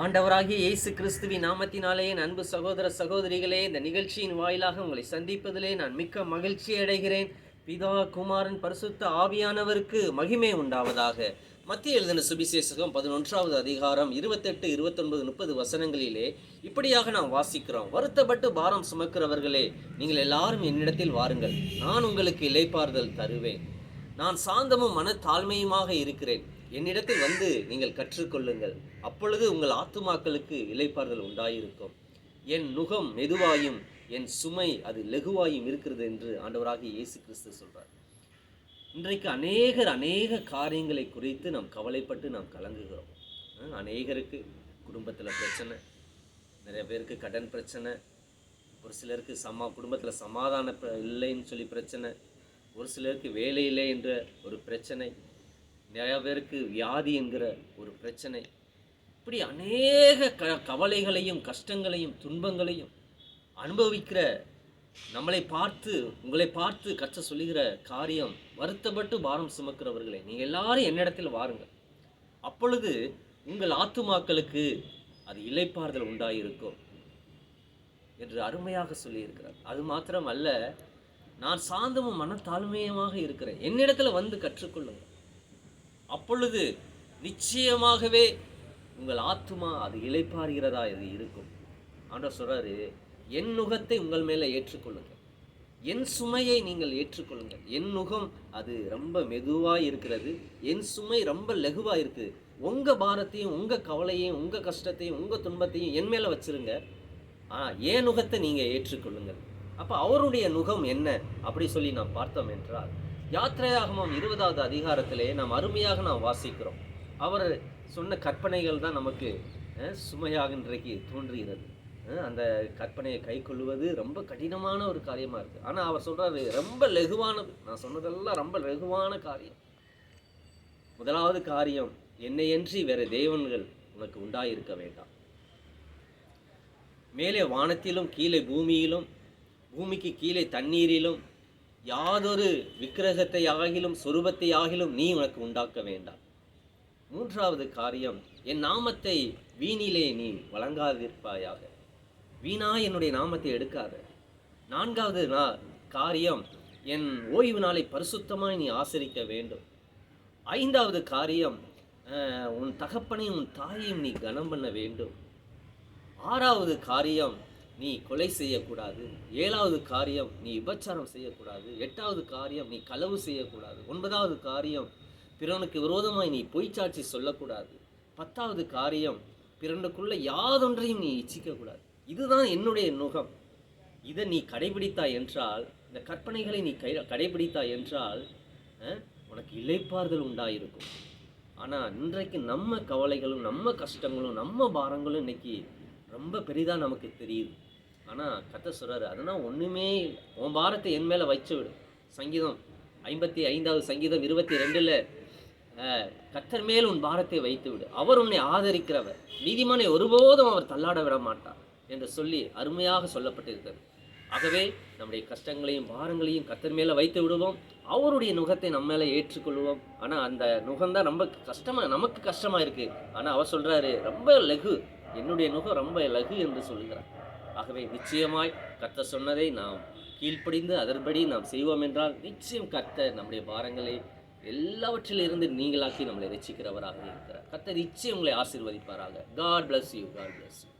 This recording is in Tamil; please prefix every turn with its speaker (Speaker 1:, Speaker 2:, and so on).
Speaker 1: ஆண்டவராகிய இயேசு கிறிஸ்துவின் நாமத்தினாலே என் அன்பு சகோதர சகோதரிகளே, இந்த நிகழ்ச்சியின் வாயிலாக உங்களை சந்திப்பதிலே நான் மிக்க மகிழ்ச்சி அடைகிறேன். பிதா, குமாரன், பரிசுத்த ஆவியானவருக்கு மகிமை உண்டாவதாக. மத்திய எழுதின சுவிசேஷம் 11வது அதிகாரம் 28, 29, 30 வசனங்களிலே இப்படியாக நாம் வாசிக்கிறோம். வருத்தப்பட்டு பாரம் சுமக்கிறவர்களே, நீங்கள் எல்லாரும் என்னிடத்தில் வாருங்கள், நான் உங்களுக்கு இளைப்பாறுதல் தருவேன். நான் சாந்தமும் மன தாழ்மையுமாக இருக்கிறேன். என்னிடத்தில் வந்து நீங்கள் கற்றுக்கொள்ளுங்கள், அப்பொழுது உங்கள் ஆத்துமாக்களுக்கு இளைப்பாறுதல் உண்டாயிருக்கும். என் நுகம் மெதுவாயும் என் சுமை அது லெகுவாயும் இருக்கிறது என்று ஆண்டவராகிய இயேசு கிறிஸ்து சொல்றார். இன்றைக்கு அநேக காரியங்களை குறித்து நாம் கவலைப்பட்டு நாம் கலங்குகிறோம். அநேகருக்கு குடும்பத்தில் பிரச்சனை, நிறைய பேருக்கு கடன் பிரச்சனை, ஒரு சிலருக்கு குடும்பத்தில் சமாதான இல்லைன்னு சொல்லி பிரச்சனை, ஒரு சிலருக்கு வேலை இல்லை என்ற ஒரு பிரச்சனை, நிறைய பேருக்கு வியாதி என்கிற ஒரு பிரச்சனை. இப்படி அநேக கவலைகளையும் கஷ்டங்களையும் துன்பங்களையும் அனுபவிக்கிற உங்களை பார்த்து கற்று சொல்லுகிற காரியம், வருத்தப்பட்டு பாரம் சுமக்கிறவர்களே, நீங்கள் எல்லாரும் என்னிடத்தில் வாருங்கள், அப்பொழுது உங்கள் ஆத்துமாக்களுக்கு அது இளைப்பாறுதல் உண்டாயிருக்கும் என்று அருமையாக சொல்லியிருக்கிறார். அது மாத்திரம் அல்ல, நான் சாந்தமும் மனத்தாழ்மையுமாக இருக்கிறேன், என்னிடத்தில் வந்து கற்றுக்கொள்ளுங்கள், அப்பொழுது நிச்சயமாகவே உங்கள் ஆத்துமா அது இளைப்பாறுகிறதா இது இருக்கும். ஆண்டவர் சொல்றாரு, என் நுகத்தை உங்கள் மேலே ஏற்றுக்கொள்ளுங்கள், என் சுமையை நீங்கள் ஏற்றுக்கொள்ளுங்கள். என் நுகம் அது ரொம்ப மெதுவாக இருக்கிறது, என் சுமை ரொம்ப லெகுவாக இருக்குது. உங்கள் பாரத்தையும் உங்கள் கவலையையும் உங்கள் கஷ்டத்தையும் உங்கள் துன்பத்தையும் என் மேலே வச்சிருங்க, என் நுகத்தை நீங்கள் ஏற்றுக்கொள்ளுங்கள். அப்போ அவருடைய நுகம் என்ன அப்படி சொல்லி நாம் பார்த்தோம் என்றால், யாத்திரையாகமம் 20வது அதிகாரத்திலே நாம் அருமையாக நாம் வாசிக்கிறோம். அவர் சொன்ன கற்பனைகள் தான் நமக்கு சுமையாக இன்றைக்கு தோன்றுகிறது. அந்த கற்பனையை கை கொள்வது ரொம்ப கடினமான ஒரு காரியமாக இருக்குது. ஆனால் அவர் சொல்கிறாரு, ரொம்ப லெகுவானது, நான் சொன்னதெல்லாம் ரொம்ப லெகுவான காரியம். முதலாவது காரியம், என்னையன்றி வேறு தேவன்கள் உனக்கு உண்டாயிருக்க வேண்டாம். மேலே வானத்திலும் கீழே பூமியிலும் பூமிக்கு கீழே தண்ணீரிலும் யாதொரு விக்கிரகத்தை ஆகிலும் சொரூபத்தை ஆகிலும் நீ உனக்கு உண்டாக்க வேண்டாம். மூன்றாவது காரியம், என் நாமத்தை வீணிலே நீ வழங்காதிருப்பாயாக, வீணா என்னுடைய நாமத்தை எடுக்காத. நான்காவது காரியம், என் ஓய்வு நாளை பரிசுத்தமாய் நீ ஆசரிக்க வேண்டும். ஐந்தாவது காரியம், உன் தகப்பனையும் உன் தாயையும் நீ கனம் பண்ண வேண்டும். ஆறாவது காரியம், நீ கொலை செய்யக்கூடாது. ஏழாவது காரியம், நீ விபச்சாரம் செய்யக்கூடாது. எட்டாவது காரியம், நீ களவு செய்யக்கூடாது. ஒன்பதாவது காரியம், பிறனுக்கு விரோதமாய் நீ பொய்ச்சாட்சி சொல்லக்கூடாது. 10வது காரியம், பிறனுக்குள்ள யாதொன்றையும் நீ இச்சிக்கக்கூடாது. இதுதான் என்னுடைய நுகம். இதை நீ கடைபிடித்தாய் என்றால், இந்த கற்பனைகளை நீ கடைபிடித்தாய் என்றால் உனக்கு இளைப்பாறுதல் உண்டாயிருக்கும். ஆனால் இன்றைக்கு நம்ம கவலைகளும் நம்ம கஷ்டங்களும் நம்ம பாரங்களும் இன்னைக்கு ரொம்ப பெரிதாக நமக்கு தெரியுது. ஆனால் கர்த்தர் சொல்கிறாரு, அதனால் ஒன்றுமே இல்லை, உன் பாரத்தை என் மேலே வச்சு விடு. சங்கீதம் 55வது சங்கீதம் 22ல் கர்த்தர் மேல் உன் பாரத்தை வைத்து விடு, அவர் உன்னை ஆதரிக்கிறவர், நீதிமானை ஒருபோதும் அவர் தள்ளாட விட மாட்டார் என்று சொல்லி அருமையாக சொல்லப்பட்டிருக்கிறது. ஆகவே நம்முடைய கஷ்டங்களையும் பாரங்களையும் கர்த்தர் மேலே வைத்து விடுவோம், அவருடைய நுகத்தை நம்ம மேலே ஏற்றுக்கொள்வோம். ஆனால் அந்த நுகம்தான் நமக்கு கஷ்டமாக இருக்குது. ஆனால் அவர் சொல்கிறாரு, ரொம்ப லகு, என்னுடைய நுகம் ரொம்ப லகு என்று சொல்கிறார். ஆகவே நிச்சயமாய் கர்த்தர் சொன்னதை நாம் கீழ்ப்படிந்து அதன்படி நாம் செய்வோம் என்றால், நிச்சயம் கர்த்தர் நம்முடைய பாரங்களை எல்லாவற்றிலிருந்து நீங்களாக்கி நம்மளை ரட்சிக்கிறவராக இருக்கிறார். கர்த்தர் நிச்சயம் உங்களை ஆசீர்வதிப்பாராக. God bless you. God bless you.